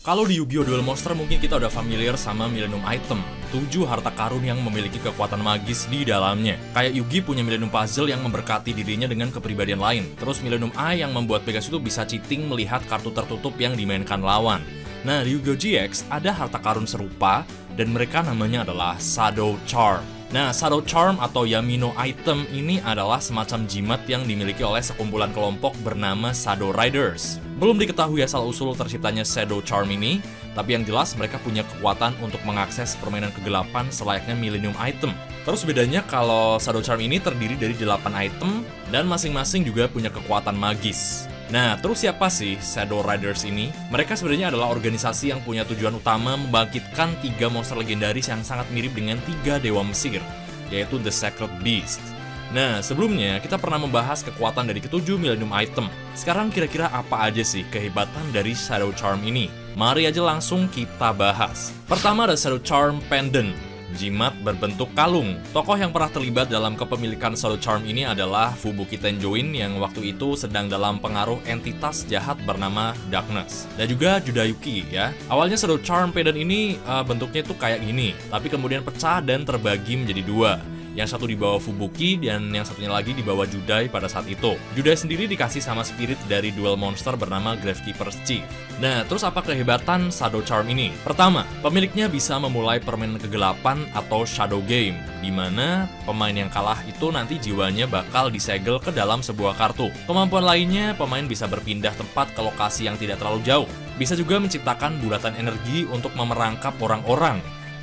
Kalau di Yu-Gi-Oh! Duel Monster mungkin kita udah familiar sama Millennium Item, 7 harta karun yang memiliki kekuatan magis di dalamnya. Kayak Yugi punya Millennium Puzzle yang memberkati dirinya dengan kepribadian lain. Terus Millennium Eye yang membuat Pegasus itu bisa cheating melihat kartu tertutup yang dimainkan lawan. Nah, di Yu-Gi-Oh! GX ada harta karun serupa dan mereka namanya adalah Shadow Charm. Nah, Shadow Charm atau Yamino Item ini adalah semacam jimat yang dimiliki oleh sekumpulan kelompok bernama Shadow Riders. Belum diketahui asal-usul terciptanya Shadow Charm ini, tapi yang jelas mereka punya kekuatan untuk mengakses permainan kegelapan selayaknya Millennium Item. Terus bedanya kalau Shadow Charm ini terdiri dari 8 item dan masing-masing juga punya kekuatan magis. Nah, terus siapa sih Shadow Riders ini? Mereka sebenarnya adalah organisasi yang punya tujuan utama membangkitkan 3 monster legendaris yang sangat mirip dengan 3 dewa Mesir, yaitu The Sacred Beast. Nah, sebelumnya kita pernah membahas kekuatan dari ke-7 Millennium Item. Sekarang kira-kira apa aja sih kehebatan dari Shadow Charm ini? Mari aja langsung kita bahas. Pertama ada Shadow Charm Pendant, jimat berbentuk kalung. Tokoh yang pernah terlibat dalam kepemilikan Shadow Charm ini adalah Fubuki Tenjoin yang waktu itu sedang dalam pengaruh entitas jahat bernama Darkness. Dan juga Judayuki ya. Awalnya Shadow Charm Pendant ini bentuknya tuh kayak gini, tapi kemudian pecah dan terbagi menjadi 2. Yang satu di bawah Fubuki dan yang satunya lagi di bawah Judai pada saat itu. Judai sendiri dikasih sama spirit dari duel monster bernama Gravekeeper's Chief. Nah, terus apa kehebatan Shadow Charm ini? Pertama, pemiliknya bisa memulai permainan kegelapan atau Shadow Game, di mana pemain yang kalah itu nanti jiwanya bakal disegel ke dalam sebuah kartu. Kemampuan lainnya, pemain bisa berpindah tempat ke lokasi yang tidak terlalu jauh. Bisa juga menciptakan bulatan energi untuk memerangkap orang-orang.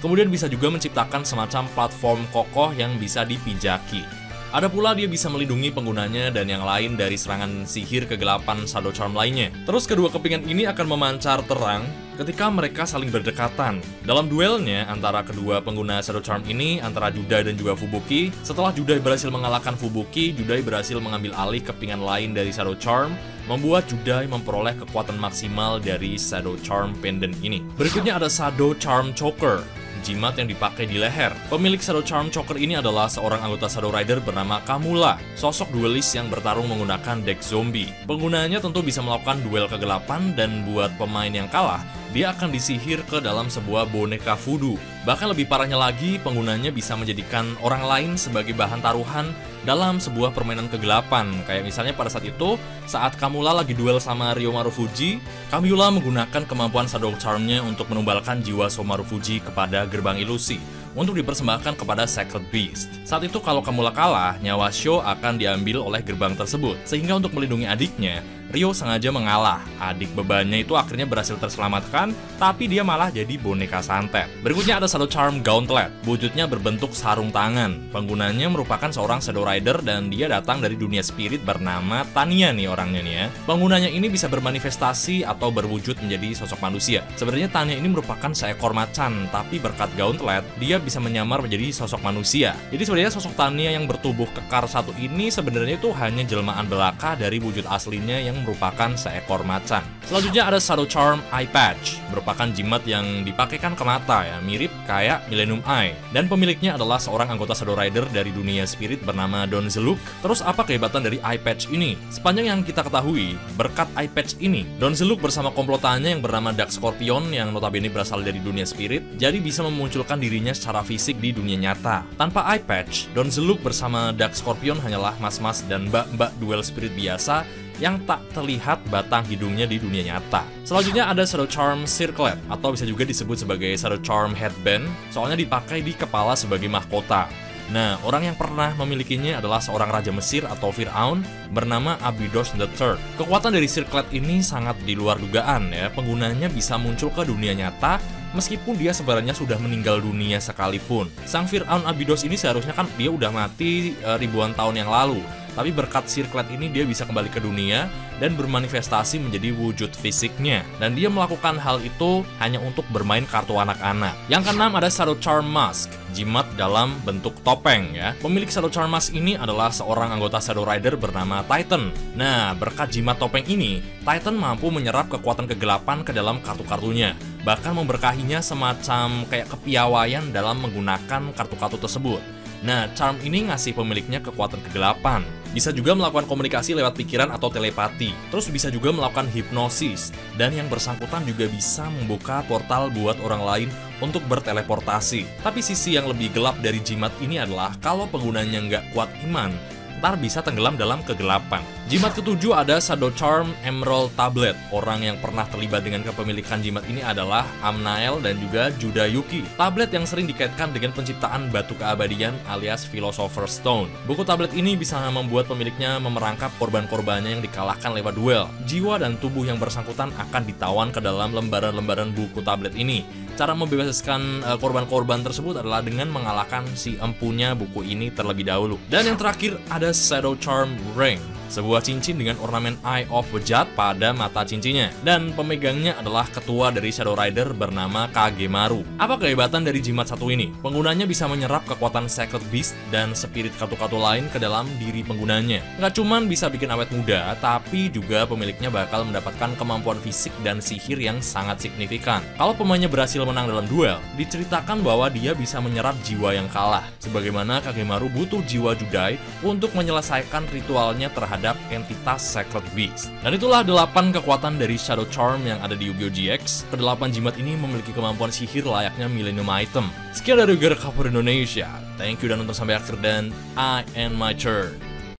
Kemudian bisa juga menciptakan semacam platform kokoh yang bisa dipijaki. Ada pula dia bisa melindungi penggunanya dan yang lain dari serangan sihir kegelapan Shadow Charm lainnya. Terus kedua kepingan ini akan memancar terang ketika mereka saling berdekatan. Dalam duelnya antara kedua pengguna Shadow Charm ini, antara Judai dan juga Fubuki, setelah Judai berhasil mengalahkan Fubuki, Judai berhasil mengambil alih kepingan lain dari Shadow Charm, membuat Judai memperoleh kekuatan maksimal dari Shadow Charm Pendant ini. Berikutnya ada Shadow Charm Choker, jimat yang dipakai di leher. Pemilik Shadow Charm Choker ini adalah seorang anggota Shadow Rider bernama Kamula, sosok duelis yang bertarung menggunakan deck zombie. Penggunanya tentu bisa melakukan duel kegelapan dan buat pemain yang kalah, dia akan disihir ke dalam sebuah boneka voodoo. Bahkan lebih parahnya lagi, penggunanya bisa menjadikan orang lain sebagai bahan taruhan dalam sebuah permainan kegelapan. Kayak misalnya pada saat itu, saat Kamula lagi duel sama Ryo Marufuji, Kamula menggunakan kemampuan Shadow Charm-nya untuk menumbalkan jiwa Marufuji kepada gerbang ilusi untuk dipersembahkan kepada Sacred Beast. Saat itu kalau Kamula kalah, nyawa Sho akan diambil oleh gerbang tersebut. Sehingga untuk melindungi adiknya, Ryo sengaja mengalah. Adik bebannya itu akhirnya berhasil terselamatkan, tapi dia malah jadi boneka santet. Berikutnya ada Shadow Charm Gauntlet. Wujudnya berbentuk sarung tangan. Penggunanya merupakan seorang Shadow Rider dan dia datang dari dunia spirit bernama Tanya nih orangnya nih ya. Penggunanya ini bisa bermanifestasi atau berwujud menjadi sosok manusia. Sebenarnya Tanya ini merupakan seekor macan, tapi berkat Gauntlet, dia bisa menyamar menjadi sosok manusia. Jadi sebenarnya sosok Tanya yang bertubuh kekar satu ini sebenarnya itu hanya jelmaan belaka dari wujud aslinya yang merupakan seekor macan. Selanjutnya ada Shadow Charm Eye Patch, merupakan jimat yang dipakaikan ke mata ya, mirip kayak Millennium Eye. Dan pemiliknya adalah seorang anggota Shadow Rider dari dunia spirit bernama Don Zeluk. Terus apa kehebatan dari Eye Patch ini? Sepanjang yang kita ketahui, berkat Eye Patch ini, Don Zeluk bersama komplotannya yang bernama Dark Scorpion yang notabene berasal dari dunia spirit, jadi bisa memunculkan dirinya secara fisik di dunia nyata. Tanpa Eye Patch, Don Zeluk bersama Dark Scorpion hanyalah mas-mas dan mbak-mbak duel spirit biasa yang tak terlihat batang hidungnya di dunia nyata. Selanjutnya ada Shadow Charm Circlet, atau bisa juga disebut sebagai Shadow Charm Headband, soalnya dipakai di kepala sebagai mahkota. Nah, orang yang pernah memilikinya adalah seorang raja Mesir atau Fir'aun bernama Abydos III. Kekuatan dari Circlet ini sangat di luar dugaan ya, penggunanya bisa muncul ke dunia nyata meskipun dia sebenarnya sudah meninggal dunia sekalipun. Sang Fir'aun Abydos ini seharusnya kan dia udah mati ribuan tahun yang lalu. Tapi berkat Circlet ini dia bisa kembali ke dunia dan bermanifestasi menjadi wujud fisiknya. Dan dia melakukan hal itu hanya untuk bermain kartu anak-anak. Yang keenam ada Shadow Charm Mask, jimat dalam bentuk topeng ya. Pemilik Shadow Charm Mask ini adalah seorang anggota Shadow Rider bernama Titan. Nah, berkat jimat topeng ini, Titan mampu menyerap kekuatan kegelapan ke dalam kartu-kartunya. Bahkan memberkahinya semacam kayak kepiawaian dalam menggunakan kartu-kartu tersebut. Nah, charm ini ngasih pemiliknya kekuatan ke-8. Bisa juga melakukan komunikasi lewat pikiran atau telepati. Terus bisa juga melakukan hipnosis. Dan yang bersangkutan juga bisa membuka portal buat orang lain untuk berteleportasi. Tapi sisi yang lebih gelap dari jimat ini adalah kalau penggunanya nggak kuat iman, ntar bisa tenggelam dalam kegelapan. Jimat ketujuh ada Shadow Charm Emerald Tablet. Orang yang pernah terlibat dengan kepemilikan jimat ini adalah Amnael dan juga Judayuki. Tablet yang sering dikaitkan dengan penciptaan batu keabadian alias Philosopher's Stone. Buku tablet ini bisa membuat pemiliknya memerangkap korban-korbannya yang dikalahkan lewat duel. Jiwa dan tubuh yang bersangkutan akan ditawan ke dalam lembaran-lembaran buku tablet ini. Cara membebaskan korban-korban tersebut adalah dengan mengalahkan si empunya buku ini terlebih dahulu. Dan yang terakhir ada Shadow Charm Ring, sebuah cincin dengan ornamen Eye of Wejat pada mata cincinnya. Dan pemegangnya adalah ketua dari Shadow Rider bernama Kagemaru. Apa kehebatan dari jimat satu ini? Penggunanya bisa menyerap kekuatan Sacred Beast dan spirit katu-katu lain ke dalam diri penggunanya. Nggak cuman bisa bikin awet muda, tapi juga pemiliknya bakal mendapatkan kemampuan fisik dan sihir yang sangat signifikan. Kalau pemainnya berhasil menang dalam duel, diceritakan bahwa dia bisa menyerap jiwa yang kalah. Sebagaimana Kagemaru butuh jiwa Judai untuk menyelesaikan ritualnya terhadap entitas Sacred Beast. Dan itulah 8 kekuatan dari Shadow Charm yang ada di Yu-Gi-Oh! GX. Kedelapan jimat ini memiliki kemampuan sihir layaknya Millennium Item. Sekian dari Garek Kapur Indonesia. Thank you dan nonton sampai akhir dan I end my turn.